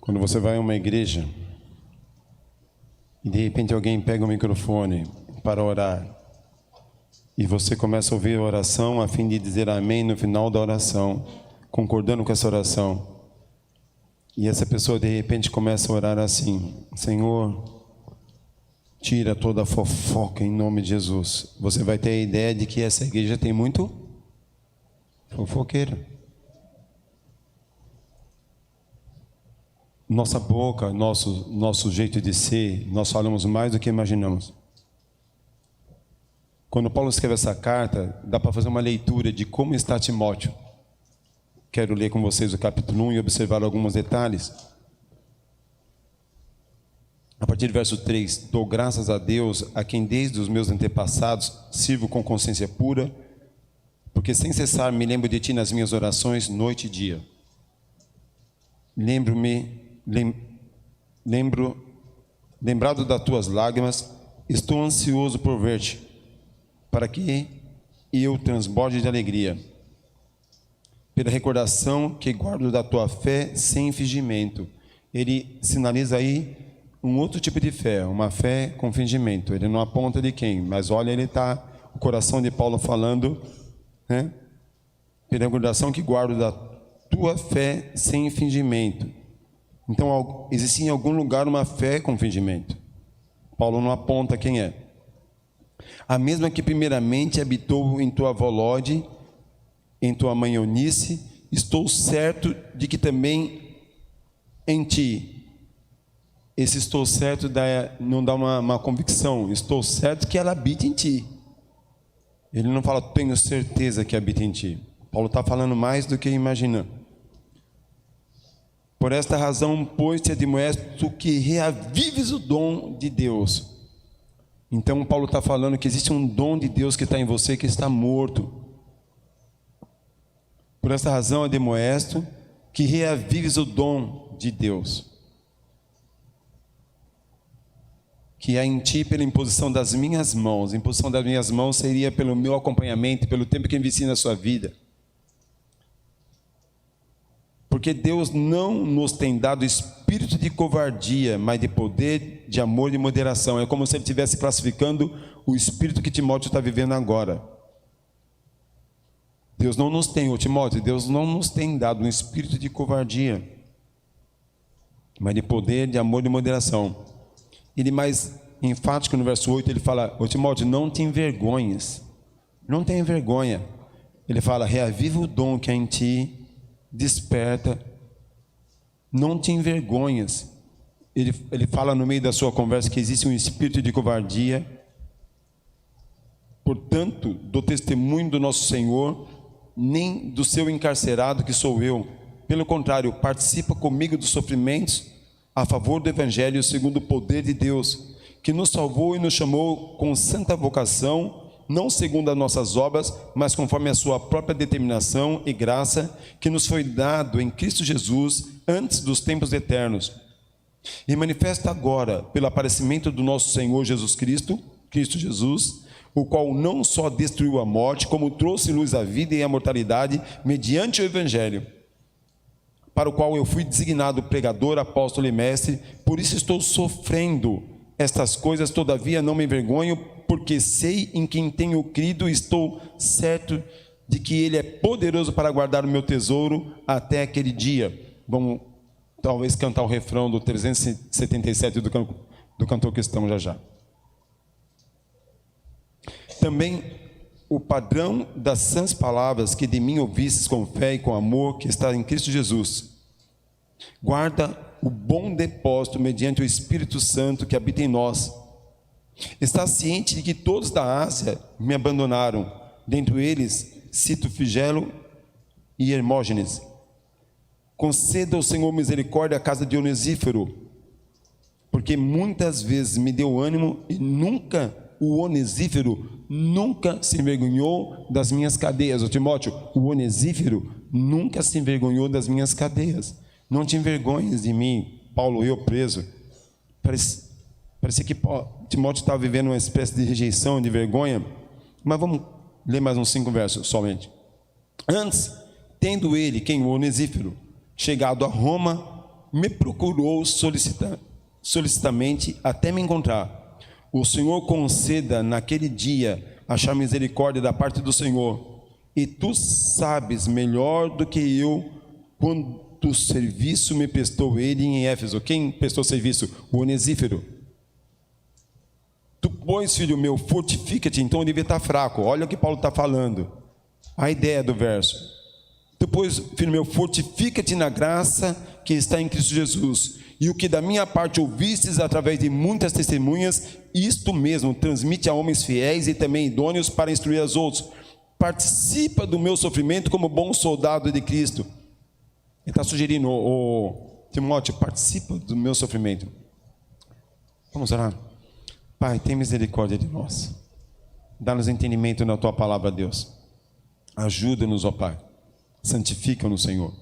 Quando você vai a uma igreja e de repente alguém pega o microfone para orar e você começa a ouvir a oração a fim de dizer amém no final da oração, concordando com essa oração, e essa pessoa de repente começa a orar assim: Senhor, tira toda a fofoca em nome de Jesus. Você vai ter a ideia de que essa igreja tem muito fofoqueiro. Nossa boca, nosso jeito de ser, nós falamos mais do que imaginamos. Quando Paulo escreve essa carta, dá para fazer uma leitura de como está Timóteo. Quero ler com vocês o capítulo 1 e observar alguns detalhes. A partir do verso 3, dou graças a Deus, a quem desde os meus antepassados sirvo com consciência pura, porque sem cessar me lembro de ti nas minhas orações, noite e dia. Lembrado das tuas lágrimas, estou ansioso por ver-te, para que eu transborde de alegria, pela recordação que guardo da tua fé sem fingimento. Ele sinaliza aí um outro tipo de fé, uma fé com fingimento. Ele não aponta de quem, mas olha, ele está, o coração de Paulo falando, né? Pela recordação que guardo da tua fé sem fingimento. Então, existe em algum lugar uma fé com fingimento. Paulo não aponta quem é. A mesma que primeiramente habitou em tua Volode, em tua mãe Eunice, estou certo de que também em ti. Esse estou certo não dá uma convicção. Estou certo que ela habita em ti. Ele não fala, tenho certeza que habita em ti. Paulo está falando mais do que imagina. Por esta razão, pois, te admoesto que reavives o dom de Deus. Então, Paulo está falando que existe um dom de Deus que está em você, que está morto. Por esta razão, admoesto que reavives o dom de Deus, que há em ti pela imposição das minhas mãos. A imposição das minhas mãos seria pelo meu acompanhamento, pelo tempo que eu investi na sua vida. Porque Deus não nos tem dado espírito de covardia, mas de poder, de amor e de moderação. É como se ele estivesse classificando o espírito que Timóteo está vivendo agora. Deus não nos tem, Timóteo, Deus não nos tem dado um espírito de covardia, mas de poder, de amor e de moderação. Ele mais enfático no verso 8, ele fala, Timóteo, não te envergonhes, não tenha vergonha. Ele fala, reaviva o dom que há em ti, desperta, não te envergonhas. Ele fala no meio da sua conversa que existe um espírito de covardia. Portanto, do testemunho do nosso Senhor, nem do seu encarcerado que sou eu. Pelo contrário, participa comigo dos sofrimentos a favor do Evangelho, segundo o poder de Deus, que nos salvou e nos chamou com santa vocação, não segundo as nossas obras, mas conforme a sua própria determinação e graça, que nos foi dado em Cristo Jesus antes dos tempos eternos, e manifesta agora pelo aparecimento do nosso Senhor Jesus Cristo, Cristo Jesus, o qual não só destruiu a morte, como trouxe luz à vida e à mortalidade mediante o Evangelho, para o qual eu fui designado pregador, apóstolo e mestre. Por isso estou sofrendo estas coisas, todavia não me envergonho, porque sei em quem tenho crido, estou certo de que Ele é poderoso para guardar o meu tesouro até aquele dia. Vamos talvez cantar o refrão do 377 do cantor cristão já. Também o padrão das sãs palavras que de mim ouvistes com fé e com amor, que está em Cristo Jesus. Guarda o bom depósito mediante o Espírito Santo que habita em nós. Está ciente de que todos da Ásia me abandonaram, dentre eles cito Figelo e Hermógenes. Conceda ao Senhor misericórdia à casa de Onesíforo, porque muitas vezes me deu ânimo e o Onesífero nunca se envergonhou das minhas cadeias. Timóteo, o Onesífero nunca se envergonhou das minhas cadeias. Não te envergonhes de mim, Paulo, eu preso. Parecia que Timóteo estava vivendo uma espécie de rejeição, de vergonha. Mas vamos ler mais uns 5 versos somente. Antes, tendo ele, o Onesífero, chegado a Roma, me procurou solicitamente até me encontrar. O Senhor conceda naquele dia achar misericórdia da parte do Senhor. E tu sabes melhor do que eu quanto serviço me prestou ele em Éfeso. Quem prestou serviço? O Onesífero. Tu, pois, filho meu, fortifica-te. Então ele devia estar fraco. Olha o que Paulo está falando. A ideia do verso. Tu, pois, filho meu, fortifica-te na graça que está em Cristo Jesus. E o que da minha parte ouvistes através de muitas testemunhas, isto mesmo transmite a homens fiéis e também idôneos para instruir os outros. Participa do meu sofrimento como bom soldado de Cristo. Ele está sugerindo, Timóteo, participa do meu sofrimento. Vamos orar. Pai, tem misericórdia de nós. Dá-nos entendimento na Tua palavra, Deus. Ajuda-nos, ó Pai. Santifica-nos, Senhor.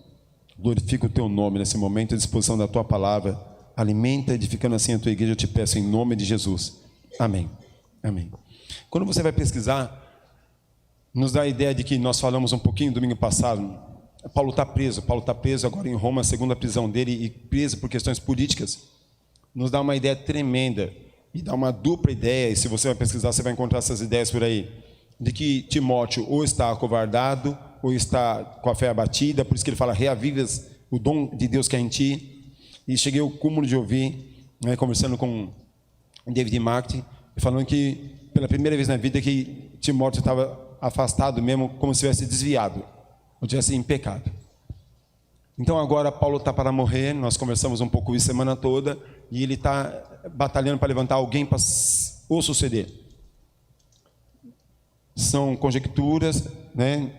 Glorifica o Teu nome nesse momento à disposição da Tua palavra. Alimenta, edificando assim a Tua igreja, eu te peço em nome de Jesus. Amém. Amém. Quando você vai pesquisar, nos dá a ideia de que nós falamos um pouquinho domingo passado. Paulo está preso agora em Roma, a segunda prisão dele, e preso por questões políticas. Nos dá uma ideia tremenda, e dá uma dupla ideia, e se você vai pesquisar, você vai encontrar essas ideias por aí, de que Timóteo ou está acovardado, ou está com a fé abatida, por isso que ele fala, reavivas o dom de Deus que é em ti. E cheguei ao cúmulo de ouvir, conversando com David Martin, falando que pela primeira vez na vida que Timóteo estava afastado mesmo, como se tivesse desviado, ou tivesse em pecado. Então agora Paulo está para morrer, nós conversamos um pouco isso a semana toda, e ele está batalhando para levantar alguém para o suceder. São conjecturas, né?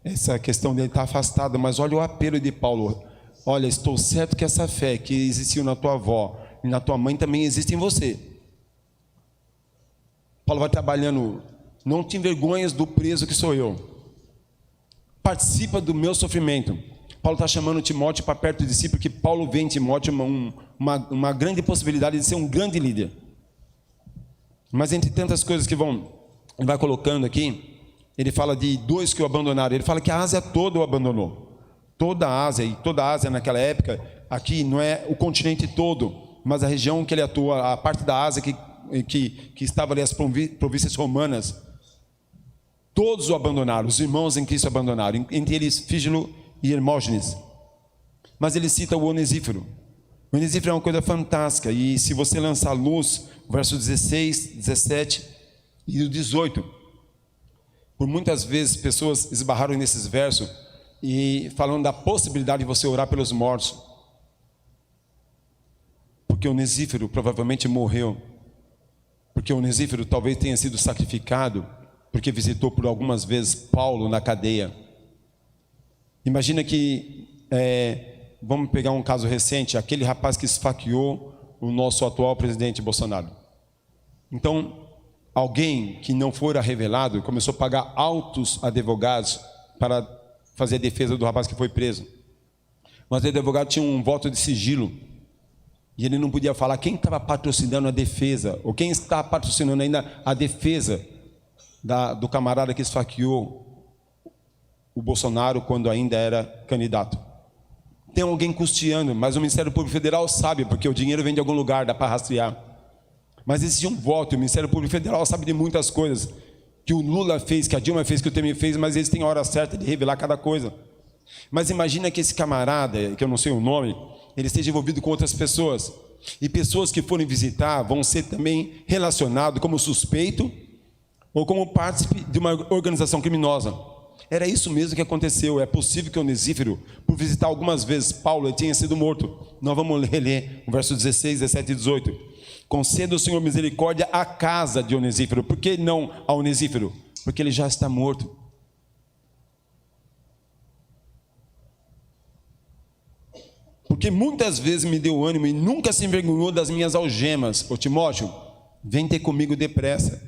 Essa questão dele está afastado, mas olha o apelo de Paulo. Olha, estou certo que essa fé que existiu na tua avó e na tua mãe também existe em você. Paulo vai trabalhando, não te envergonhas do preso que sou eu. Participa do meu sofrimento. Paulo está chamando Timóteo para perto de si, porque Paulo vê em Timóteo uma grande possibilidade de ser um grande líder. Mas entre tantas coisas que ele vai colocando aqui, ele fala de dois que o abandonaram. Ele fala que a Ásia toda o abandonou. Toda a Ásia, e toda a Ásia naquela época, aqui não é o continente todo, mas a região que ele atua, a parte da Ásia que estava ali, as províncias romanas, todos o abandonaram, os irmãos em Cristo abandonaram, entre eles Fígelo e Hermógenes. Mas ele cita o Onesífero. O Onesífero é uma coisa fantástica, e se você lançar luz, verso 16, 17 e o 18, por muitas vezes pessoas esbarraram nesses versos e falando da possibilidade de você orar pelos mortos, porque o Onesífero provavelmente morreu, porque o Onesífero talvez tenha sido sacrificado, porque visitou por algumas vezes Paulo na cadeia. Imagina que, vamos pegar um caso recente, aquele rapaz que esfaqueou o nosso atual presidente Bolsonaro. Então, alguém que não fora revelado começou a pagar altos advogados para fazer a defesa do rapaz que foi preso. Mas o advogado tinha um voto de sigilo, e ele não podia falar quem estava patrocinando a defesa, ou quem está patrocinando ainda a defesa do camarada que esfaqueou o Bolsonaro quando ainda era candidato. Tem alguém custeando, mas o Ministério Público Federal sabe, porque o dinheiro vem de algum lugar, dá para rastrear. Mas existe um voto, o Ministério Público Federal sabe de muitas coisas, que o Lula fez, que a Dilma fez, que o Temer fez, mas eles têm a hora certa de revelar cada coisa. Mas imagina que esse camarada, que eu não sei o nome, ele esteja envolvido com outras pessoas, e pessoas que forem visitar vão ser também relacionados como suspeito, ou como partícipe de uma organização criminosa. Era isso mesmo que aconteceu. É possível que o Onesífero, por visitar algumas vezes Paulo, tenha sido morto. Nós vamos reler o verso 16, 17 e 18. Conceda o Senhor misericórdia à casa de Onesífero. Por que não a Onesífero? Porque ele já está morto. Porque muitas vezes me deu ânimo e nunca se envergonhou das minhas algemas. Ô Timóteo, vem ter comigo depressa.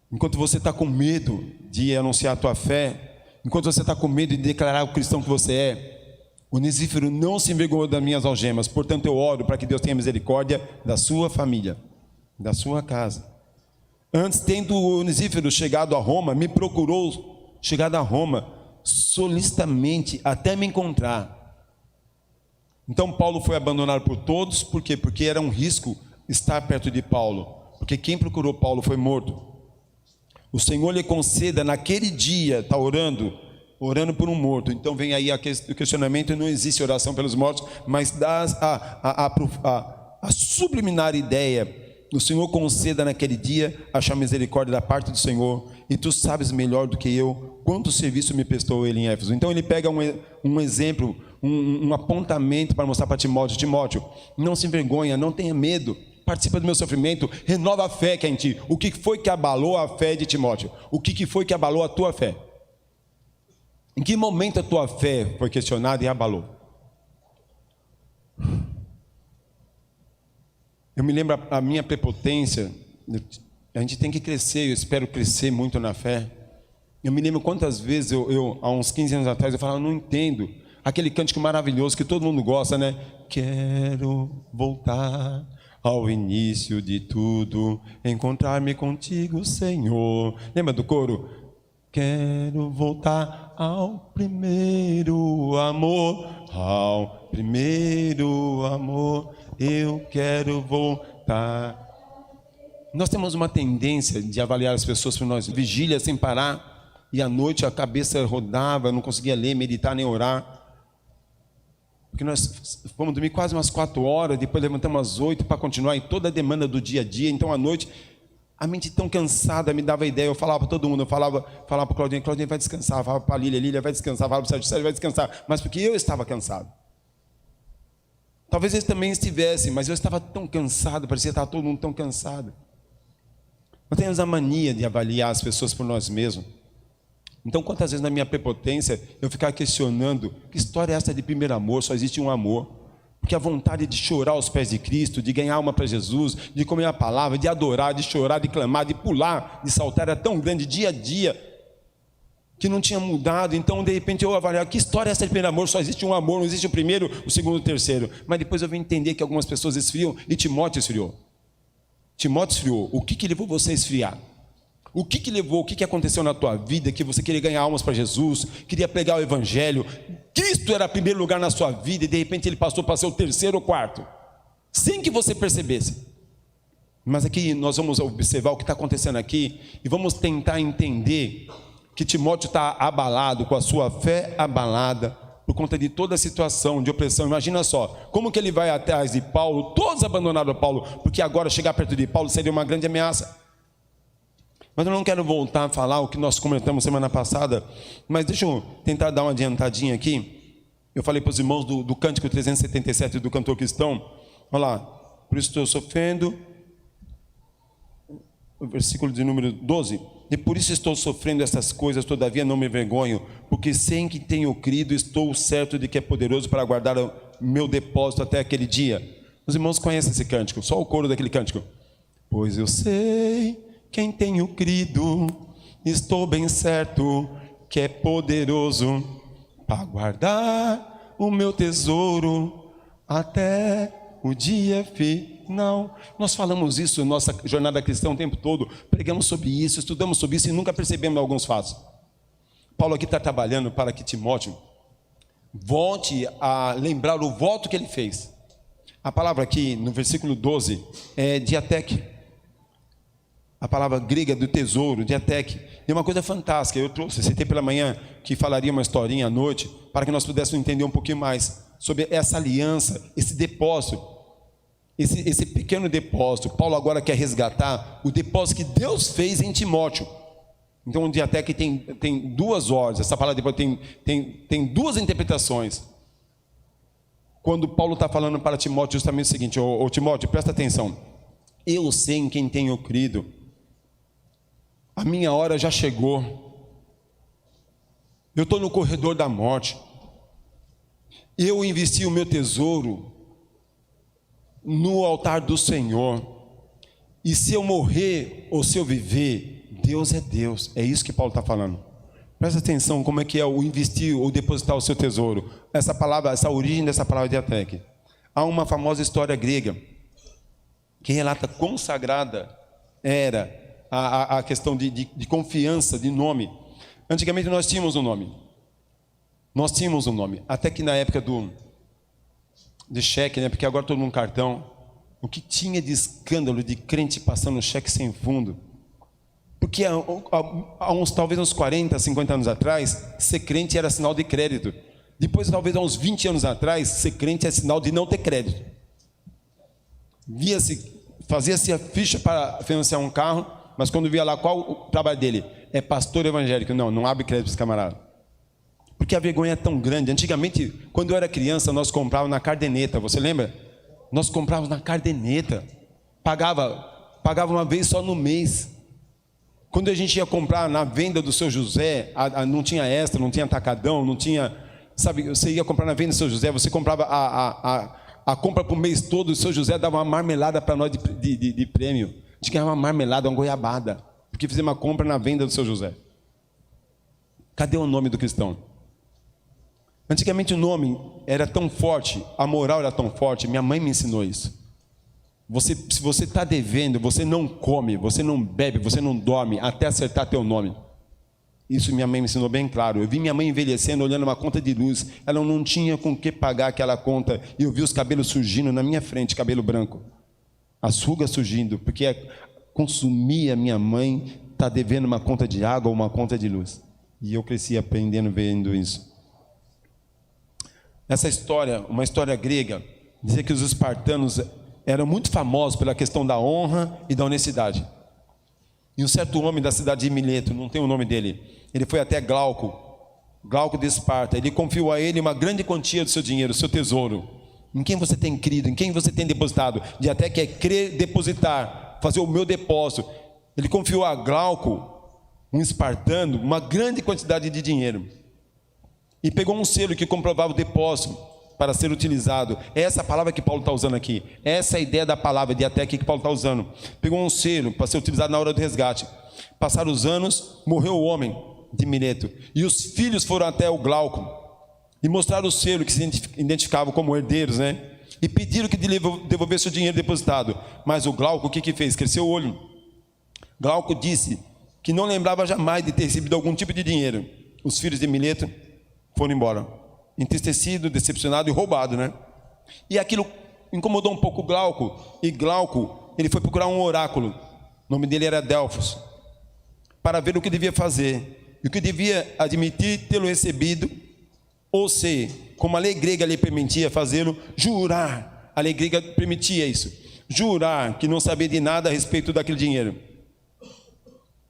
Enquanto você está com medo de anunciar a tua fé, enquanto você está com medo de declarar o cristão que você é, Onesífero não se envergonhou das minhas algemas. Portanto, eu oro para que Deus tenha misericórdia da sua família, da sua casa. Antes, tendo o Onesífero chegado a Roma, me procurou, chegado a Roma, solicitamente até me encontrar. Então Paulo foi abandonado por todos, por quê? Porque era um risco estar perto de Paulo, porque quem procurou Paulo foi morto. O Senhor lhe conceda naquele dia, está orando por um morto. Então vem aí o questionamento: não existe oração pelos mortos, mas dá a subliminar ideia: o Senhor conceda naquele dia achar misericórdia da parte do Senhor, e tu sabes melhor do que eu quanto serviço me prestou ele em Éfeso. Então ele pega um exemplo, um apontamento para mostrar para Timóteo: Timóteo, não se envergonha, não tenha medo, participa do meu sofrimento, renova a fé que é em ti. O que foi que abalou a fé de Timóteo? O que foi que abalou a tua fé? Em que momento a tua fé foi questionada e abalou? Eu me lembro a minha prepotência. A gente tem que crescer, eu espero crescer muito na fé. Eu me lembro quantas vezes eu há uns 15 anos atrás, eu falava: não entendo. Aquele cântico maravilhoso que todo mundo gosta, né? Quero voltar ao início de tudo, encontrar-me contigo, Senhor. Lembra do coro? Quero voltar ao primeiro amor, ao primeiro amor, eu quero voltar. Nós temos uma tendência de avaliar as pessoas por nós. Vigília sem parar, e à noite a cabeça rodava, eu não conseguia ler, meditar nem orar. Porque nós fomos dormir quase umas 4 horas, depois levantamos às 8 para continuar em toda a demanda do dia a dia. Então à noite, a mente tão cansada me dava ideia. Eu falava para todo mundo, eu falava para o Claudinho: Claudinho vai descansar. Eu falava para a Lília vai descansar. Eu falava para o Sérgio vai descansar. Mas porque eu estava cansado. Talvez eles também estivessem, mas eu estava tão cansado, parecia que estava todo mundo tão cansado. Nós temos a mania de avaliar as pessoas por nós mesmos. Então, quantas vezes na minha prepotência eu ficava questionando: que história é essa de primeiro amor? Só existe um amor. Porque a vontade de chorar aos pés de Cristo, de ganhar alma para Jesus, de comer a palavra, de adorar, de chorar, de clamar, de pular, de saltar, era tão grande dia a dia, que não tinha mudado. Então de repente eu avaliava: que história é essa de primeiro amor? Só existe um amor, não existe o primeiro, o segundo, o terceiro. Mas depois eu vim entender que algumas pessoas esfriam, e Timóteo esfriou. O que levou você a esfriar? O que levou, o que aconteceu na tua vida, que você queria ganhar almas para Jesus, queria pregar o Evangelho? Cristo era primeiro lugar na sua vida, e de repente ele passou para ser o terceiro ou quarto, sem que você percebesse. Mas aqui nós vamos observar o que está acontecendo aqui, e vamos tentar entender que Timóteo está abalado, com a sua fé abalada, por conta de toda a situação de opressão. Imagina só, como que ele vai atrás de Paulo? Todos abandonaram Paulo, porque agora chegar perto de Paulo seria uma grande ameaça. Mas eu não quero voltar a falar o que nós comentamos semana passada, mas deixa eu tentar dar uma adiantadinha aqui. Eu falei para os irmãos do cântico 377 do cantor cristão. Olha lá: por isso estou sofrendo, o versículo de número 12: e por isso estou sofrendo essas coisas, todavia não me envergonho, porque sei em que tenho crido, estou certo de que é poderoso para guardar o meu depósito até aquele dia. Os irmãos conhecem esse cântico, só o coro daquele cântico. Pois eu sei quem tenho crido, estou bem certo que é poderoso para guardar o meu tesouro até o dia final. Nós falamos isso na nossa jornada cristã o tempo todo, pregamos sobre isso, estudamos sobre isso e nunca percebemos alguns fatos. Paulo aqui está trabalhando para que Timóteo volte a lembrar o voto que ele fez. A palavra aqui no versículo 12 é diateque. A palavra grega do tesouro, diateque. E uma coisa fantástica, eu citei pela manhã que falaria uma historinha à noite, para que nós pudéssemos entender um pouquinho mais sobre essa aliança, esse depósito, esse pequeno depósito. Paulo agora quer resgatar o depósito que Deus fez em Timóteo. Então o diateque tem duas ordens, essa palavra depois tem duas interpretações. Quando Paulo está falando para Timóteo justamente o seguinte: ô Timóteo, presta atenção, eu sei em quem tenho crido, a minha hora já chegou, eu estou no corredor da morte, eu investi o meu tesouro no altar do Senhor, e se eu morrer ou se eu viver, Deus é Deus. É isso que Paulo está falando. Presta atenção como é que é o investir ou depositar o seu tesouro. Essa palavra, essa origem dessa palavra diateque. Há uma famosa história grega que relata quão sagrada era a questão de confiança, de nome. Antigamente nós tínhamos um nome. Até que na época de cheque, né? Porque agora todo mundo cartão. O que tinha de escândalo de crente passando cheque sem fundo? Porque talvez uns 40, 50 anos atrás, ser crente era sinal de crédito. Depois, talvez há uns 20 anos atrás, ser crente é sinal de não ter crédito. Fazia-se a ficha para financiar um carro, mas quando via lá qual o trabalho dele, é pastor evangélico. Não abre crédito para esse camarada. Porque a vergonha é tão grande. Antigamente, quando eu era criança, nós comprávamos na caderneta, você lembra? Nós comprávamos na caderneta. Pagava uma vez só no mês. Quando a gente ia comprar na venda do Seu José, não tinha extra, não tinha atacadão, não tinha... Sabe, você ia comprar na venda do Seu José, você comprava a compra para o mês todo, o Seu José dava uma marmelada para nós de prêmio. A gente ganhava uma marmelada, uma goiabada, porque fizemos uma compra na venda do Seu José. Cadê o nome do cristão? Antigamente o nome era tão forte, a moral era tão forte, minha mãe me ensinou isso. Se você está devendo, você não come, você não bebe, você não dorme, até acertar teu nome. Isso minha mãe me ensinou bem claro. Eu vi minha mãe envelhecendo, olhando uma conta de luz. Ela não tinha com que pagar aquela conta. E eu vi os cabelos surgindo na minha frente, cabelo branco. As rugas surgindo, porque consumia minha mãe, está devendo uma conta de água ou uma conta de luz. E eu cresci aprendendo, vendo isso. Essa história, uma história grega, dizia que os espartanos eram muito famosos pela questão da honra e da honestidade. E um certo homem da cidade de Mileto, não tem o nome dele, ele foi até Glauco de Esparta. Ele confiou a ele uma grande quantia do seu dinheiro, do seu tesouro. Em quem você tem crido, em quem você tem depositado, de até que é crer, depositar, fazer o meu depósito. Ele confiou a Glauco, um espartano, uma grande quantidade de dinheiro. E pegou um selo que comprovava o depósito para ser utilizado. É essa palavra que Paulo está usando aqui. Essa é a ideia da palavra de até aqui que Paulo está usando. Pegou um selo para ser utilizado na hora do resgate. Passaram os anos, morreu o homem de Mileto. E os filhos foram até o Glauco e mostraram o selo que se identificavam como herdeiros, né? E pediram que devolvesse o dinheiro depositado. Mas o Glauco, o que fez? Cresceu o olho. Glauco disse que não lembrava jamais de ter recebido algum tipo de dinheiro. Os filhos de Mileto foram embora, entristecido, decepcionado e roubado, né? E aquilo incomodou um pouco Glauco. E Glauco, ele foi procurar um oráculo. O nome dele era Delfos, para ver o que devia fazer. E o que devia admitir tê-lo recebido, ou se, como a lei grega lhe permitia fazê-lo, jurar. A lei grega permitia isso. Jurar que não sabia de nada a respeito daquele dinheiro.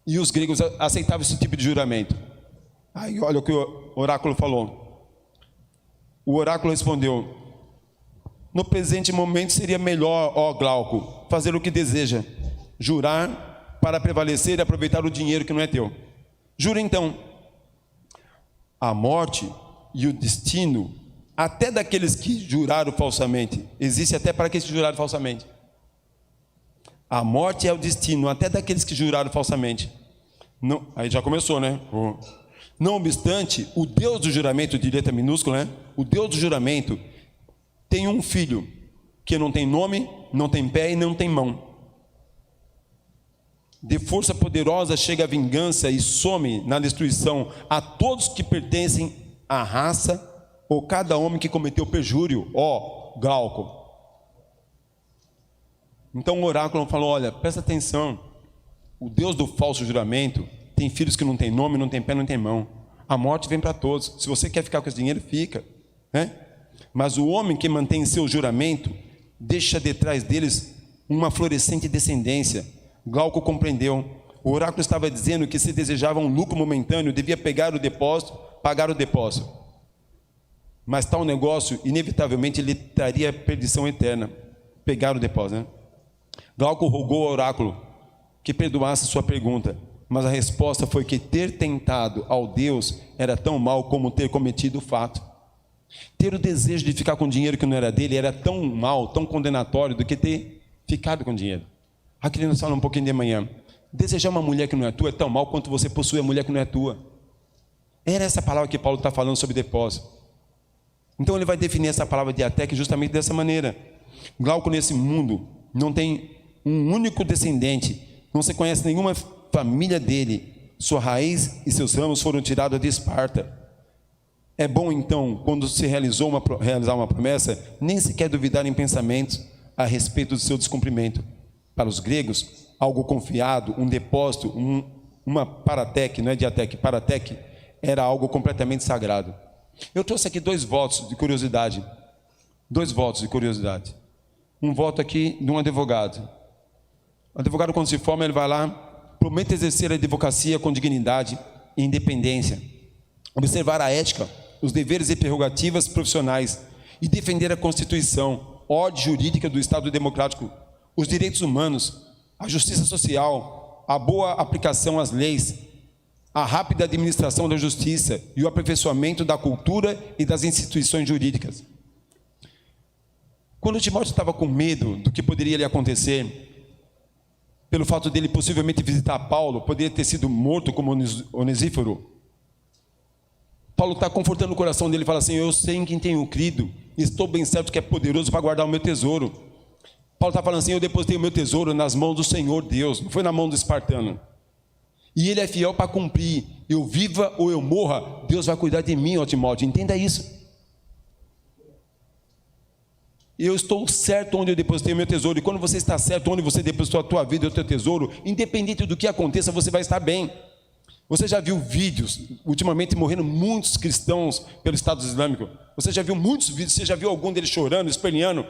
E os gregos aceitavam esse tipo de juramento. Aí olha o que o oráculo falou. O oráculo respondeu: no presente momento seria melhor, ó Glauco, fazer o que deseja, jurar para prevalecer e aproveitar o dinheiro que não é teu. Jura então. A morte e o destino, até daqueles que juraram falsamente, existe até para aqueles que juraram falsamente. A morte é o destino, até daqueles que juraram falsamente. Não, aí já começou, né? Não obstante, o Deus do juramento, de letra minúscula, né? O Deus do juramento tem um filho que não tem nome, não tem pé e não tem mão. De força poderosa chega a vingança e some na destruição a todos que pertencem à raça ou cada homem que cometeu perjúrio, ó Glauco. Então o oráculo falou: olha, presta atenção, o Deus do falso juramento tem filhos que não tem nome, não tem pé, não tem mão. A morte vem para todos. Se você quer ficar com esse dinheiro, fica, né? Mas o homem que mantém seu juramento deixa detrás deles uma florescente descendência. Glauco compreendeu. O oráculo estava dizendo que se desejava um lucro momentâneo, devia pegar o depósito, pagar o depósito. Mas tal negócio, inevitavelmente, lhe traria perdição eterna. Pegar o depósito, né? Glauco rogou ao oráculo que perdoasse sua pergunta. Mas a resposta foi que ter tentado ao Deus era tão mal como ter cometido o fato. Ter o desejo de ficar com dinheiro que não era dele era tão mal, tão condenatório, do que ter ficado com dinheiro. Aqui nós falamos um pouquinho de manhã. Desejar uma mulher que não é tua é tão mal quanto você possuir a mulher que não é tua. Era essa palavra que Paulo está falando sobre depósito. Então ele vai definir essa palavra de até que justamente dessa maneira. Glauco, nesse mundo, não tem um único descendente, não se conhece nenhuma família dele, sua raiz e seus ramos foram tirados de Esparta. É bom, então, quando se realizar uma promessa, nem sequer duvidar em pensamentos a respeito do seu descumprimento. Para os gregos, algo confiado, um depósito, uma paratec, não é diatec, paratec, era algo completamente sagrado. Eu trouxe aqui 2 votos de curiosidade. 2 votos de curiosidade. Um voto aqui de um advogado. O advogado, quando se forma, ele vai lá, promete exercer a advocacia com dignidade e independência, observar a ética, os deveres e prerrogativas profissionais e defender a Constituição, ordem jurídica do Estado democrático, os direitos humanos, a justiça social, a boa aplicação às leis, a rápida administração da justiça e o aperfeiçoamento da cultura e das instituições jurídicas. Quando Timóteo estava com medo do que poderia lhe acontecer, pelo fato dele possivelmente visitar Paulo, poderia ter sido morto como Onesíforo, Paulo está confortando o coração dele e fala assim: eu sei em quem tenho crido, estou bem certo que é poderoso para guardar o meu tesouro. Paulo está falando assim: eu depositei o meu tesouro nas mãos do Senhor Deus, não foi na mão do espartano. E ele é fiel para cumprir. Eu viva ou eu morra, Deus vai cuidar de mim, ó Timóteo, entenda isso. Eu estou certo onde eu depositei o meu tesouro. E quando você está certo onde você depositou a tua vida e o teu tesouro, independente do que aconteça, você vai estar bem. Você já viu vídeos, ultimamente morrendo muitos cristãos pelo Estado Islâmico? Você já viu muitos vídeos? Você já viu algum deles chorando, esperneando?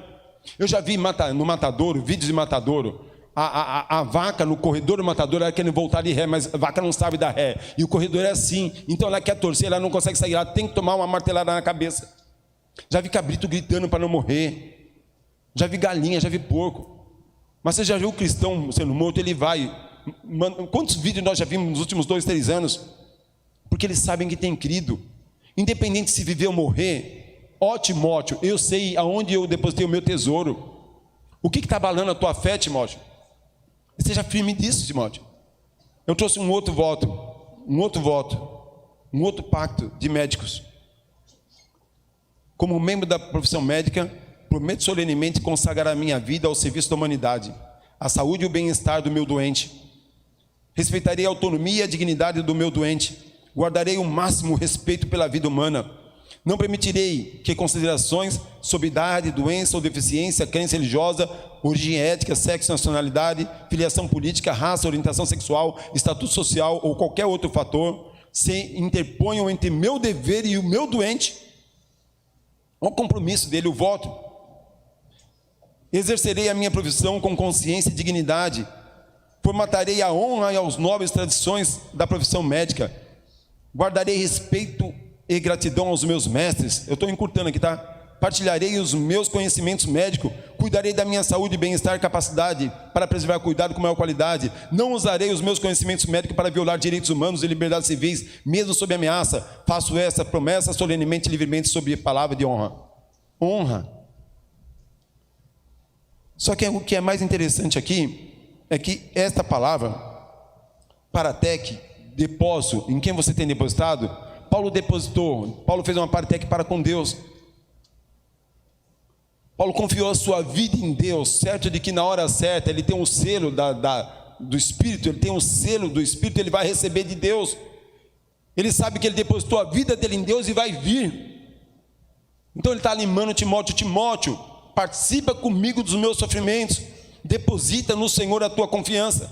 Eu já vi no matadouro, vídeos de matadouro. A vaca no corredor do matadouro, ela quer voltar de ré, mas a vaca não sabe dar ré. E o corredor é assim, então ela quer torcer, ela não consegue sair, ela tem que tomar uma martelada na cabeça. Já vi cabrito gritando para não morrer. Já vi galinha, já vi porco. Mas você já viu o cristão sendo morto? Ele vai. Quantos vídeos nós já vimos nos últimos 2, 3 anos? Porque eles sabem que tem crido. Independente se viver ou morrer, ó Timóteo, eu sei aonde eu depositei o meu tesouro. O que está abalando a tua fé, Timóteo? Seja firme disso, Timóteo. Eu trouxe um outro voto, um outro pacto de médicos. Como membro da profissão médica, prometo solenemente consagrar a minha vida ao serviço da humanidade, a saúde e o bem-estar do meu doente. Respeitarei a autonomia e a dignidade do meu doente. Guardarei o máximo respeito pela vida humana. Não permitirei que considerações sobre idade, doença ou deficiência, crença religiosa, origem étnica, sexo, nacionalidade, filiação política, raça, orientação sexual, estatuto social ou qualquer outro fator se interponham entre meu dever e o meu doente. Olha o compromisso dele, o voto. Exercerei a minha profissão com consciência e dignidade. Formatarei a honra e as nobres tradições da profissão médica. Guardarei respeito e gratidão aos meus mestres. Eu estou encurtando aqui, tá? Partilharei os meus conhecimentos médicos. Cuidarei da minha saúde, bem-estar e capacidade para preservar cuidado com maior qualidade. Não usarei os meus conhecimentos médicos para violar direitos humanos e liberdades civis, mesmo sob ameaça. Faço essa promessa solenemente e livremente sob palavra de honra. Honra. Só que o que é mais interessante aqui é que esta palavra, paratec, depósito, em quem você tem depositado, Paulo depositou, Paulo fez uma paratec para com Deus. Paulo confiou a sua vida em Deus, certo de que na hora certa ele tem um selo do Espírito, ele tem um selo do Espírito, ele vai receber de Deus. Ele sabe que ele depositou a vida dele em Deus e vai vir. Então ele está animando Timóteo: Timóteo, participa comigo dos meus sofrimentos, deposita no Senhor a tua confiança.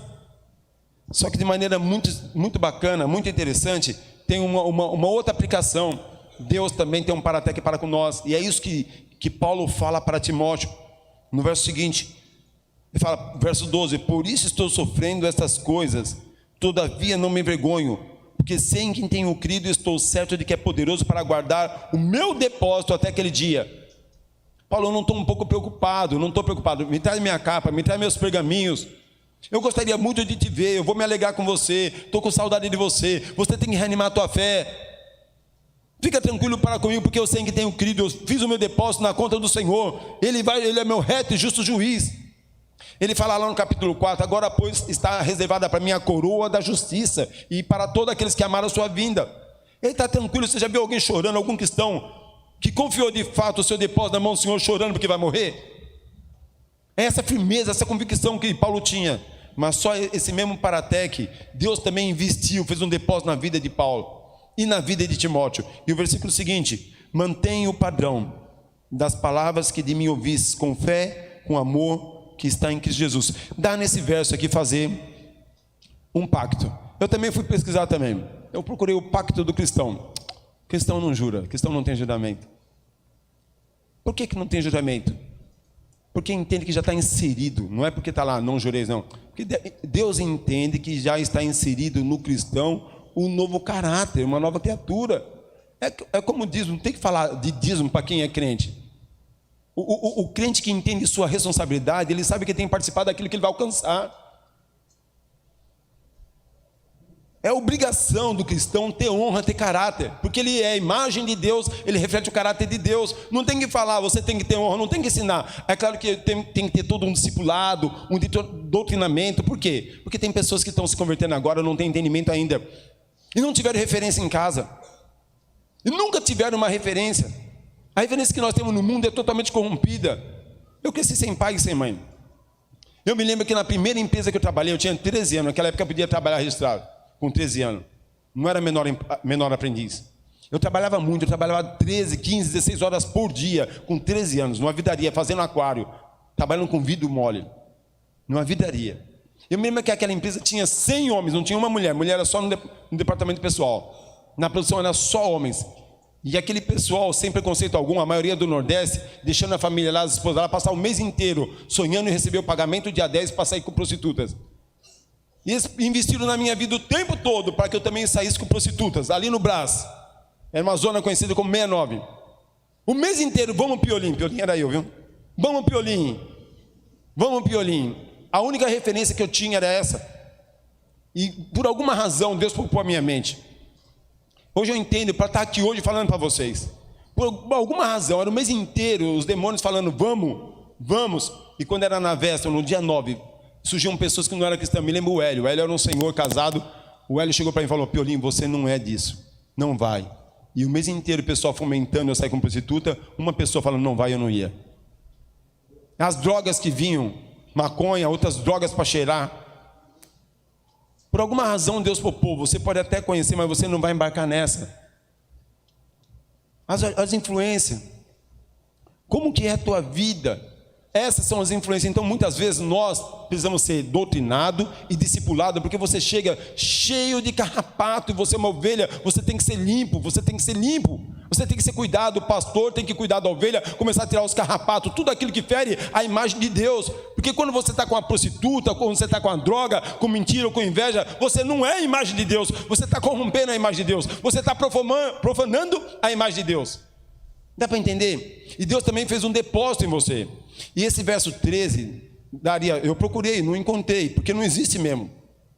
Só que de maneira muito bacana, muito interessante, tem uma outra aplicação. Deus também tem um paratec para com nós, e é isso que Paulo fala para Timóteo, no verso seguinte. Ele fala, verso 12: por isso estou sofrendo estas coisas, todavia não me envergonho, porque sei em quem tenho crido e estou certo de que é poderoso para guardar o meu depósito até aquele dia. Paulo, eu não estou um pouco preocupado, não estou preocupado, me traz minha capa, me traz meus pergaminhos, eu gostaria muito de te ver, eu vou me alegrar com você, estou com saudade de você, você tem que reanimar a tua fé, fica tranquilo para comigo, porque eu sei que tenho crido, eu fiz o meu depósito na conta do Senhor, Ele é meu reto e justo juiz. Ele fala lá no capítulo 4, agora pois está reservada para mim a coroa da justiça, e para todos aqueles que amaram a sua vinda. Ele está tranquilo. Você já viu alguém chorando, algum cristão que confiou de fato o seu depósito na mão do Senhor, chorando porque vai morrer? É essa firmeza, essa convicção que Paulo tinha. Mas só esse mesmo paratec, Deus também investiu, fez um depósito na vida de Paulo. e na vida de Timóteo. E o versículo seguinte: mantenha o padrão das palavras que de mim ouvis, com fé, com amor, que está em Cristo Jesus. Dá nesse verso aqui fazer um pacto. Eu também fui pesquisar também. Eu procurei o pacto do cristão. Cristão não jura, cristão não tem juramento. Por que não tem juramento? Porque entende que já está inserido. Não é porque está lá, não jureis, não. Porque Deus entende que já está inserido no cristão um novo caráter, uma nova criatura. É como diz, não tem que falar de dízimo para quem é crente. O crente que entende sua responsabilidade, ele sabe que tem que participar daquilo que ele vai alcançar. É obrigação do cristão ter honra, ter caráter, porque ele é a imagem de Deus, ele reflete o caráter de Deus. Não tem que falar, você tem que ter honra, não tem que ensinar. É claro que tem que ter todo um discipulado, um doutrinamento. Por quê? Porque tem pessoas que estão se convertendo agora, não têm entendimento ainda, e não tiveram referência em casa, e nunca tiveram uma referência. A referência que nós temos no mundo é totalmente corrompida. Eu cresci sem pai e sem mãe. Eu me lembro que na primeira empresa que eu trabalhei, eu tinha 13 anos, naquela época eu podia trabalhar registrado, com 13 anos, não era menor aprendiz. Eu trabalhava muito, eu trabalhava 13, 15, 16 horas por dia, com 13 anos, numa vidaria, fazendo aquário, trabalhando com vidro mole, numa vidaria. Eu me lembro que aquela empresa tinha 100 homens, não tinha uma mulher, mulher era só no departamento pessoal, na produção era só homens. E aquele pessoal, sem preconceito algum, a maioria do Nordeste, deixando a família lá, as esposas lá, passar o mês inteiro sonhando em receber o pagamento dia 10 para sair com prostitutas. E eles investiram na minha vida o tempo todo para que eu também saísse com prostitutas, ali no Brás. Era uma zona conhecida como 69. O mês inteiro, vamos Piolim. Piolim era eu, viu? Vamos Piolim. Vamos Piolim. A única referência que eu tinha era essa. E por alguma razão, Deus poupou a minha mente. Hoje eu entendo, para estar aqui hoje falando para vocês. Por alguma razão, era o mês inteiro, os demônios falando, vamos, vamos. E quando era na véspera, no dia 9, surgiam pessoas que não eram cristãs. Me lembro o Hélio era um senhor casado. O Hélio chegou para mim e falou: Piolim, você não é disso, não vai. E o mês inteiro o pessoal fomentando eu sair com prostituta, uma pessoa falando não vai, eu não ia. As drogas que vinham, maconha, outras drogas para cheirar. Por alguma razão Deus poupou, você pode até conhecer, mas você não vai embarcar nessa. As influências, como que é a tua vida? Essas são as influências. Então muitas vezes nós precisamos ser doutrinados e discipulados, porque você chega cheio de carrapato, e você é uma ovelha, você tem que ser limpo, você tem que ser limpo, você tem que ser cuidado, o pastor tem que cuidar da ovelha, começar a tirar os carrapatos, tudo aquilo que fere a imagem de Deus. Porque quando você está com a prostituta, quando você está com a droga, com mentira ou com inveja, você não é a imagem de Deus, você está corrompendo a imagem de Deus, você está profanando a imagem de Deus. Dá para entender? E Deus também fez um depósito em você. E esse verso 13 daria, eu procurei, não encontrei, porque não existe mesmo.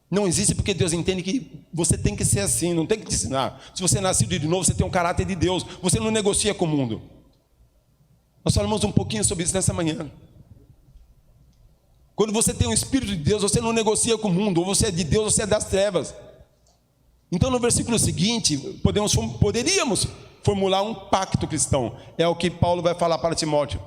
Não existe, porque Deus entende que você tem que ser assim, não tem que te ensinar. Se você é nascido de novo, você tem um caráter de Deus, você não negocia com o mundo. Nós falamos um pouquinho sobre isso nessa manhã. Quando você tem o Espírito de Deus, você não negocia com o mundo, ou você é de Deus, ou você é das trevas. Então no versículo seguinte, poderíamos formular um pacto cristão. É o que Paulo vai falar para Timóteo.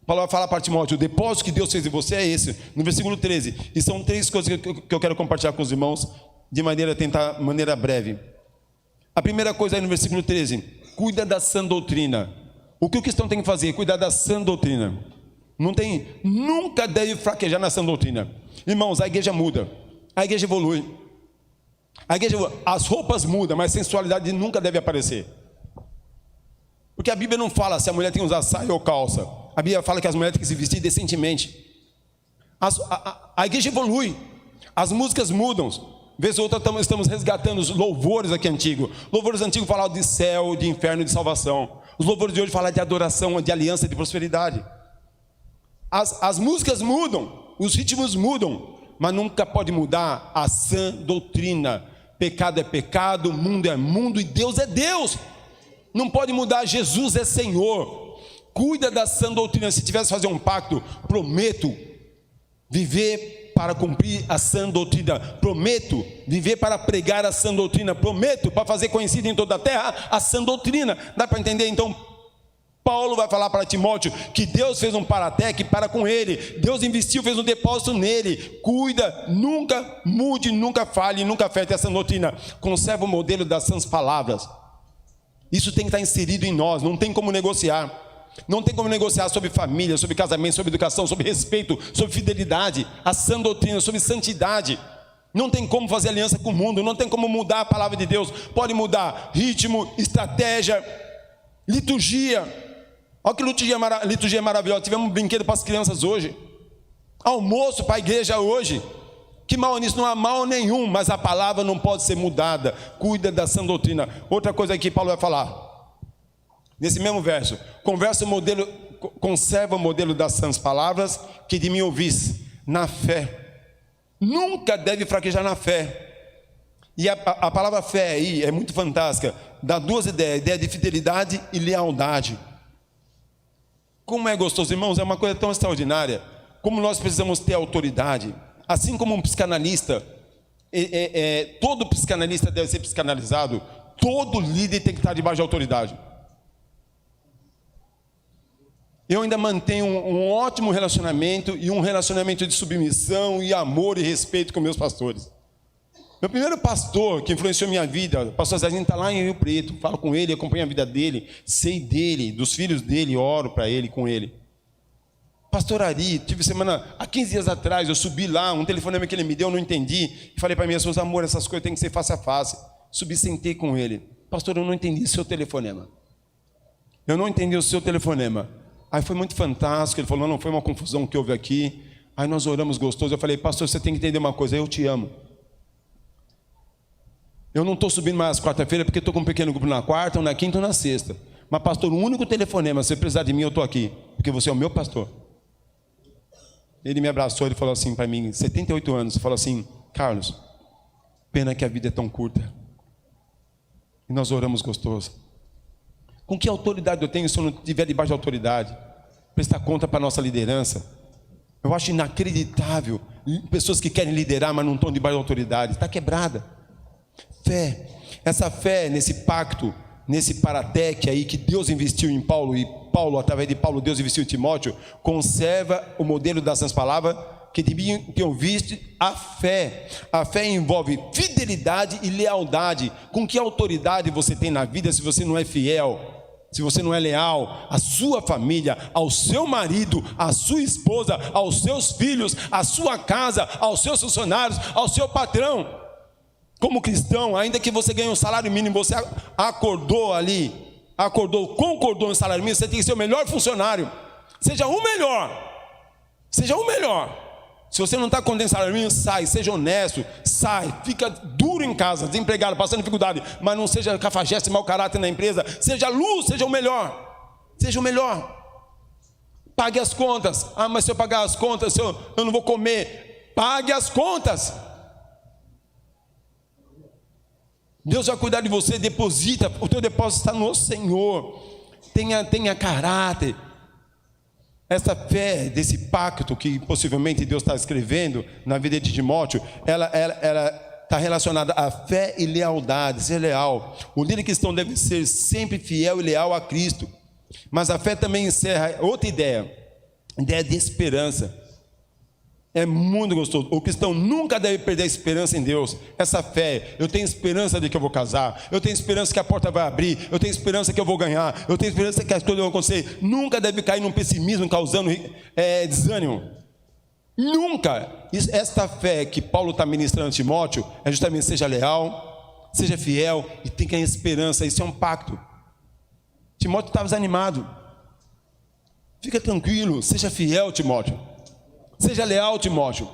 Paulo vai falar para Timóteo, o depósito que Deus fez em você é esse, no versículo 13. E são 3 coisas que eu quero compartilhar com os irmãos, de maneira breve. A primeira coisa aí no versículo 13, cuida da sã doutrina. O que o cristão tem que fazer? Cuidar da sã doutrina. Nunca deve fraquejar na sã doutrina. Irmãos, a igreja muda, a igreja evolui. As roupas mudam, mas a sensualidade nunca deve aparecer. Porque a Bíblia não fala se a mulher tem que usar saia ou calça. A Bíblia fala que as mulheres têm que se vestir decentemente. A igreja evolui. As músicas mudam. Vez ou outra estamos resgatando os louvores aqui antigos. Louvores antigos falavam de céu, de inferno e de salvação. Os louvores de hoje falam de adoração, de aliança, de prosperidade. As músicas mudam, os ritmos mudam, mas nunca pode mudar a sã doutrina. Pecado é pecado, mundo é mundo e Deus é Deus. Não pode mudar, Jesus é Senhor. Cuida da sã doutrina. Se tivesse que fazer um pacto, prometo viver para cumprir a sã doutrina, prometo viver para pregar a sã doutrina, prometo para fazer conhecida em toda a terra a sã doutrina. Dá para entender? Então Paulo vai falar para Timóteo que Deus fez um Paratec para com ele. Deus investiu, fez um depósito nele. Cuida, nunca mude, nunca fale, nunca afete essa doutrina. Conserva o modelo das sãs palavras. Isso tem que estar inserido em nós, não tem como negociar. Não tem como negociar sobre família, sobre casamento, sobre educação, sobre respeito, sobre fidelidade, a sã doutrina, sobre santidade. Não tem como fazer aliança com o mundo, não tem como mudar a palavra de Deus. Pode mudar ritmo, estratégia, liturgia. Olha que liturgia é maravilhosa. Tivemos um brinquedo para as crianças hoje, almoço para a igreja hoje. Que mal nisso? Não há mal nenhum, mas a palavra não pode ser mudada. Cuida da sã doutrina. Outra coisa aqui Paulo vai falar nesse mesmo verso: conserva o modelo das sãs palavras que de mim ouvis na fé. Nunca deve fraquejar na fé. E a palavra fé aí é muito fantástica. Dá duas ideias: a ideia de fidelidade e lealdade. Como é gostoso, irmãos, é uma coisa tão extraordinária. Como nós precisamos ter autoridade. Assim como um psicanalista, todo psicanalista deve ser psicanalizado, todo líder tem que estar debaixo de autoridade. Eu ainda mantenho um ótimo relacionamento, e um relacionamento de submissão e amor e respeito com meus pastores. Meu primeiro pastor que influenciou minha vida, o pastor Zezinho, está lá em Rio Preto. Falo com ele, acompanho a vida dele, sei dele, dos filhos dele, oro para ele, com ele. Pastor Ari, há 15 dias atrás, eu subi lá, um telefonema que ele me deu, eu não entendi, e falei para minha esposa: amor, essas coisas tem que ser face a face. Subi, sentei com ele: pastor, eu não entendi o seu telefonema. Eu não entendi o seu telefonema. Aí foi muito fantástico, ele falou: não, foi uma confusão que houve aqui. Aí nós oramos gostoso, eu falei: pastor, você tem que entender uma coisa, eu te amo. Eu não estou subindo mais quarta-feira porque estou com um pequeno grupo na quarta, ou na quinta ou na sexta. Mas pastor, o único telefonema, se você precisar de mim, eu estou aqui, porque você é o meu pastor. Ele me abraçou, ele falou assim para mim, 78 anos, falou assim: Carlos, pena que a vida é tão curta. E nós oramos gostoso. Com que autoridade eu tenho se eu não estiver debaixo de autoridade? Prestar conta para a nossa liderança. Eu acho inacreditável pessoas que querem liderar, mas não estão debaixo de autoridade. Está quebrada. Fé, essa fé nesse pacto, nesse Paratec aí que Deus investiu em Paulo, e Paulo, através de Paulo, Deus investiu em Timóteo. Conserva o modelo das suas palavras que de mim que ouviste, a fé. A fé envolve fidelidade e lealdade. Com que autoridade você tem na vida se você não é fiel, se você não é leal à sua família, ao seu marido, à sua esposa, aos seus filhos, à sua casa, aos seus funcionários, ao seu patrão? Como cristão, ainda que você ganhe um salário mínimo, você concordou no salário mínimo, você tem que ser o melhor funcionário. Seja o melhor. Seja o melhor. Se você não está contente com salário mínimo, sai, seja honesto, sai, fica duro em casa, desempregado, passando dificuldade, mas não seja cafajeste, mau caráter na empresa. Seja luz, seja o melhor. Seja o melhor. Pague as contas. Ah, mas se eu pagar as contas, eu não vou comer. Pague as contas. Deus vai cuidar de você, deposita, o teu depósito está no Senhor. Tenha caráter. Essa fé desse pacto que possivelmente Deus está escrevendo na vida de Timóteo, ela está relacionada à fé e lealdade, ser leal. O líder cristão deve ser sempre fiel e leal a Cristo. Mas a fé também encerra outra ideia de esperança. É muito gostoso. O cristão nunca deve perder a esperança em Deus. Essa fé, eu tenho esperança de que eu vou casar, eu tenho esperança que a porta vai abrir, eu tenho esperança que eu vou ganhar, eu tenho esperança que as coisas vão acontecer. Nunca deve cair num pessimismo causando desânimo. Nunca. Esta fé que Paulo está ministrando a Timóteo é justamente: seja leal, seja fiel e tenha esperança. Isso é um pacto. Timóteo estava desanimado. Fica tranquilo, seja fiel, Timóteo. Seja leal, Timóteo,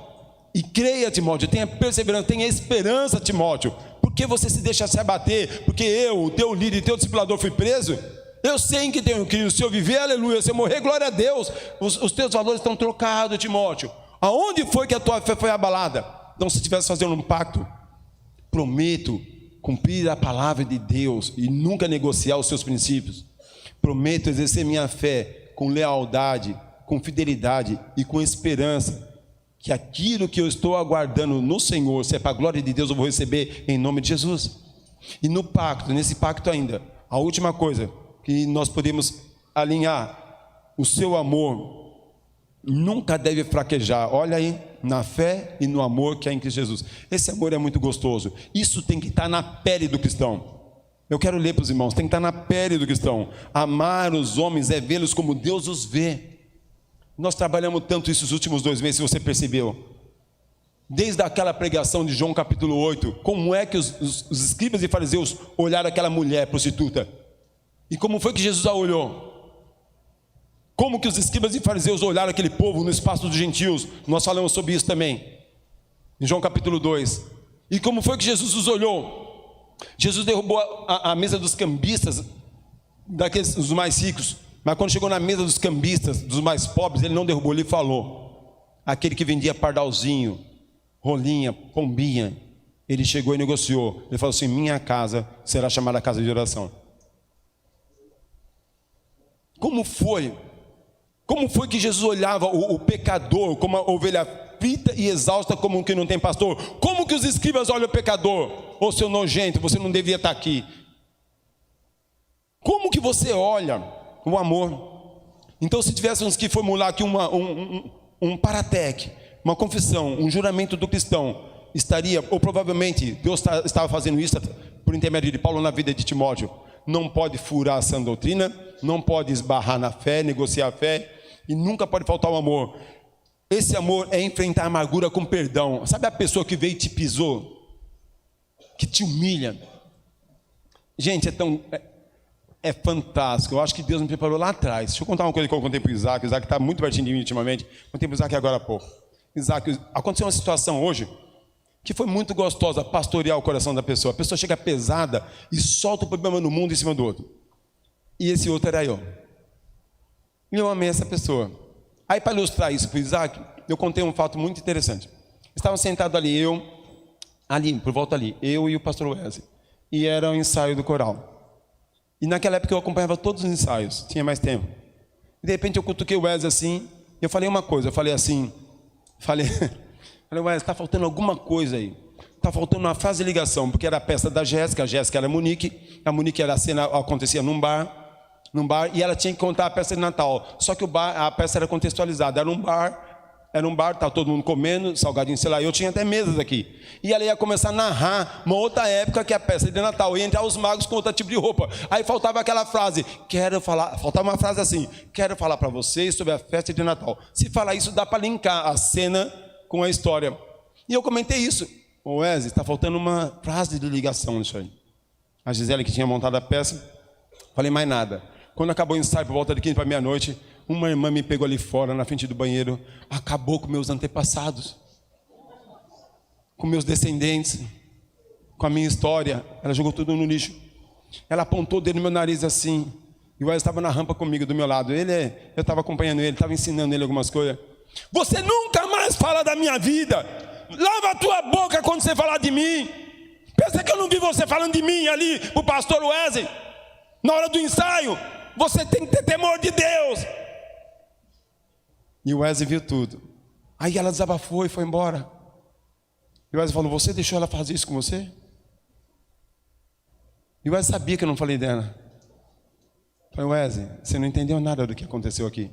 e creia, Timóteo, tenha perseverança, tenha esperança, Timóteo. Por que você se deixa se abater? Porque eu, o teu líder, teu discipulador, fui preso? Eu sei em que tenho crido. Se eu viver, aleluia. Se eu morrer, glória a Deus. Os teus valores estão trocados, Timóteo. Aonde foi que a tua fé foi abalada? Então, se estivesse fazendo um pacto, prometo cumprir a palavra de Deus e nunca negociar os seus princípios. Prometo exercer minha fé com lealdade, com fidelidade e com esperança, que aquilo que eu estou aguardando no Senhor, se é para a glória de Deus, eu vou receber em nome de Jesus. E no pacto, nesse pacto ainda, a última coisa que nós podemos alinhar, o seu amor nunca deve fraquejar. Olha aí, na fé e no amor que há em Cristo Jesus. Esse amor é muito gostoso. Isso tem que estar na pele do cristão. Eu quero ler para os irmãos, tem que estar na pele do cristão. Amar os homens é vê-los como Deus os vê. Nós trabalhamos tanto isso nos últimos 2 meses, se você percebeu. Desde aquela pregação de João capítulo 8, como é que os escribas e fariseus olharam aquela mulher prostituta? E como foi que Jesus a olhou? Como que os escribas e fariseus olharam aquele povo no espaço dos gentios? Nós falamos sobre isso também, em João capítulo 2. E como foi que Jesus os olhou? Jesus derrubou a mesa dos cambistas, dos mais ricos, mas quando chegou na mesa dos cambistas, dos mais pobres, ele não derrubou, ele falou. Aquele que vendia pardalzinho, rolinha, pombinha, ele chegou e negociou. Ele falou assim: minha casa será chamada casa de oração. Como foi que Jesus olhava o pecador como a ovelha frita e exausta, como que não tem pastor? Como que os escribas olham o pecador? Ô seu nojento, você não devia estar aqui. Como que você olha o amor? Então, se tivéssemos que formular aqui um paratec, uma confissão, um juramento do cristão, estaria, ou provavelmente Deus estava fazendo isso por intermédio de Paulo na vida de Timóteo: não pode furar a sã doutrina, não pode esbarrar na fé, negociar a fé, e nunca pode faltar o amor. Esse amor é enfrentar a amargura com perdão. Sabe a pessoa que veio e te pisou, que te humilha? Gente, é fantástico. Eu acho que Deus me preparou lá atrás. Deixa eu contar uma coisa que eu contei para o Isaac. O Isaac está muito pertinho de mim ultimamente. Contei para o Isaac agora há pouco. Isaac, aconteceu uma situação hoje que foi muito gostosa, pastorear o coração da pessoa. A pessoa chega pesada e solta o problema no mundo em cima do outro. E esse outro era eu. E eu amei essa pessoa. Aí, para ilustrar isso para o Isaac, eu contei um fato muito interessante. Estavam sentados ali, por volta ali, eu e o pastor Wesley. E era o ensaio do coral. E naquela época eu acompanhava todos os ensaios, tinha mais tempo. E de repente eu cutuquei o Wesley assim, eu falei uma coisa, falei, Wesley, está faltando alguma coisa aí. Está faltando uma frase de ligação, porque era a peça da Jéssica, a Jéssica era a Monique era a cena, acontecia num bar, e ela tinha que contar a peça de Natal. Só que a peça era contextualizada, era um bar, estava todo mundo comendo, salgadinho, sei lá, eu tinha até mesas aqui. E ela ia começar a narrar uma outra época que é a peça de Natal, ia entrar os magos com outro tipo de roupa. Aí faltava aquela frase, faltava uma frase assim: quero falar para vocês sobre a festa de Natal. Se falar isso, dá para linkar a cena com a história. E eu comentei isso: ô Wesley, está faltando uma frase de ligação nisso aí. A Gisele, que tinha montado a peça, falei mais nada. Quando acabou o ensaio, por volta de 15 para meia-noite, uma irmã me pegou ali fora, na frente do banheiro, acabou com meus antepassados, com meus descendentes, com a minha história. Ela jogou tudo no lixo. Ela apontou o dedo no meu nariz assim, e o Wesley estava na rampa comigo, do meu lado. Eu estava acompanhando ele, estava ensinando ele algumas coisas. Você nunca mais fala da minha vida. Lava a tua boca quando você falar de mim. Pensa que eu não vi você falando de mim ali, o pastor Wesley, na hora do ensaio. Você tem que ter temor de Deus. E o Wesley viu tudo. Aí ela desabafou e foi embora. E o Wesley falou: você deixou ela fazer isso com você? E o Wesley sabia que eu não falei dela. Eu falei: Wesley, você não entendeu nada do que aconteceu aqui.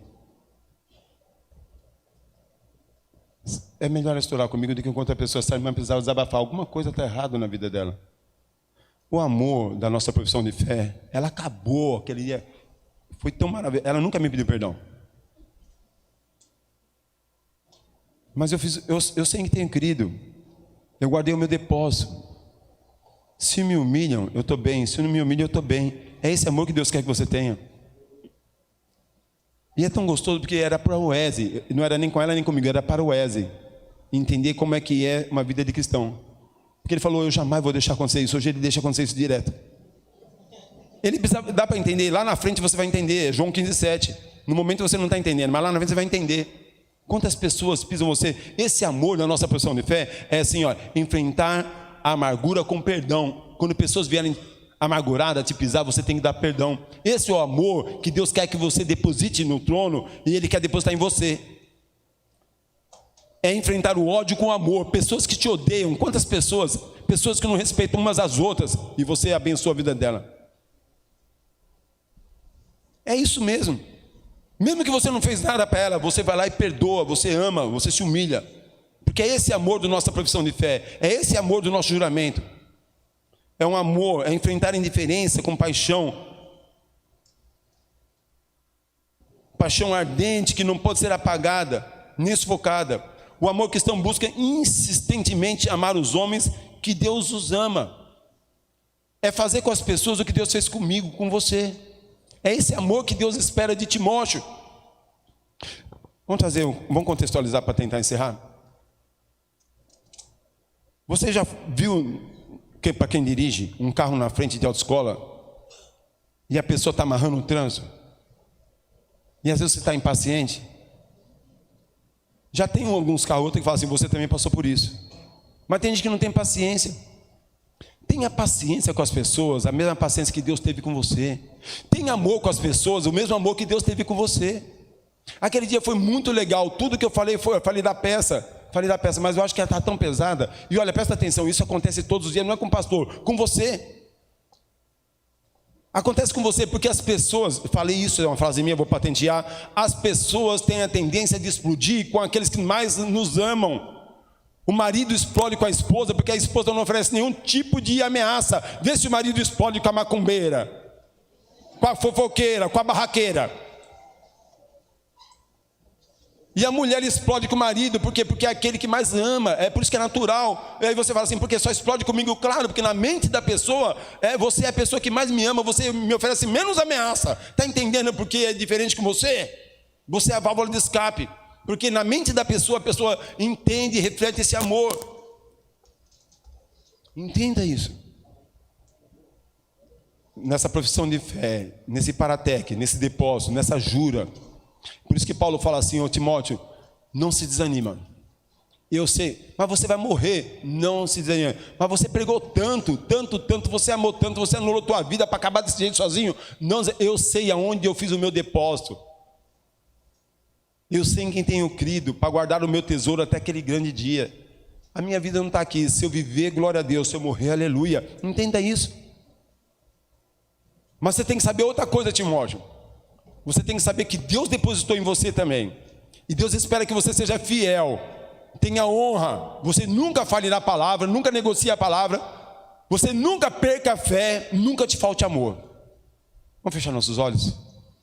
É melhor estourar comigo do que enquanto a pessoa sabe, mas precisava desabafar. Alguma coisa está errada na vida dela. O amor da nossa profissão de fé, ela acabou aquele dia. Foi tão maravilhoso. Ela nunca me pediu perdão. Mas eu sei que tenho querido. Eu guardei o meu depósito. Se me humilham, eu estou bem. Se não me humilham, eu estou bem. É esse amor que Deus quer que você tenha. E é tão gostoso porque era para o Wesley. Não era nem com ela nem comigo, era para o Wesley. Entender como é que é uma vida de cristão. Porque ele falou: eu jamais vou deixar acontecer isso. Hoje ele deixa acontecer isso direto. Ele precisa, dá para entender, lá na frente você vai entender, João 15:7. No momento você não está entendendo, mas lá na frente você vai entender. Quantas pessoas pisam você? Esse amor na nossa profissão de fé é assim, ó, enfrentar a amargura com perdão. Quando pessoas vierem amarguradas te pisar, você tem que dar perdão. Esse é o amor que Deus quer que você deposite no trono e Ele quer depositar em você. É enfrentar o ódio com amor. Pessoas que te odeiam, quantas pessoas? Pessoas que não respeitam umas às outras, e você abençoa a vida dela. É isso mesmo. Mesmo que você não fez nada para ela, você vai lá e perdoa, você ama, você se humilha. Porque é esse amor da nossa profissão de fé, é esse amor do nosso juramento. É um amor, é enfrentar a indiferença com paixão. Paixão ardente que não pode ser apagada, nem sufocada. O amor cristão busca insistentemente amar os homens que Deus os ama. É fazer com as pessoas o que Deus fez comigo, com você. É esse amor que Deus espera de Timóteo. Vamos contextualizar para tentar encerrar. Você já viu que para quem dirige um carro na frente de autoescola e a pessoa está amarrando o trânsito? E às vezes você está impaciente? Já tem alguns carros que falam assim, você também passou por isso. Mas tem gente que não tem paciência. Tenha paciência com as pessoas, a mesma paciência que Deus teve com você. Tenha amor com as pessoas, o mesmo amor que Deus teve com você. Aquele dia foi muito legal, tudo que eu falei falei da peça, mas eu acho que ela está tão pesada. E olha, presta atenção, isso acontece todos os dias, não é com o pastor, com você. Acontece com você porque as pessoas, falei isso, é uma frase minha, vou patentear. As pessoas têm a tendência de explodir com aqueles que mais nos amam. O marido explode com a esposa porque a esposa não oferece nenhum tipo de ameaça. Vê se o marido explode com a macumbeira, com a fofoqueira, com a barraqueira. E a mulher explode com o marido, por quê? Porque é aquele que mais ama, é por isso que é natural. E aí você fala assim, porque só explode comigo? Claro, porque na mente da pessoa, você é a pessoa que mais me ama, você me oferece menos ameaça. Está entendendo porque é diferente com você? Você é a válvula de escape. Porque na mente da pessoa, a pessoa entende e reflete esse amor. Entenda isso. Nessa profissão de fé, nesse paratec, nesse depósito, nessa jura. Por isso que Paulo fala assim, ô Timóteo, não se desanima. Eu sei, mas você vai morrer. Não se desanima. Mas você pregou tanto, você amou tanto, você anulou tua vida para acabar desse jeito sozinho. Não, eu sei aonde eu fiz o meu depósito. Eu sei em quem tenho crido, para guardar o meu tesouro até aquele grande dia. A minha vida não está aqui. Se eu viver, glória a Deus. Se eu morrer, aleluia. Entenda isso. Mas você tem que saber outra coisa, Timóteo. Você tem que saber que Deus depositou em você também. E Deus espera que você seja fiel. Tenha honra. Você nunca fale na palavra, nunca negocie a palavra. Você nunca perca a fé, nunca te falte amor. Vamos fechar nossos olhos?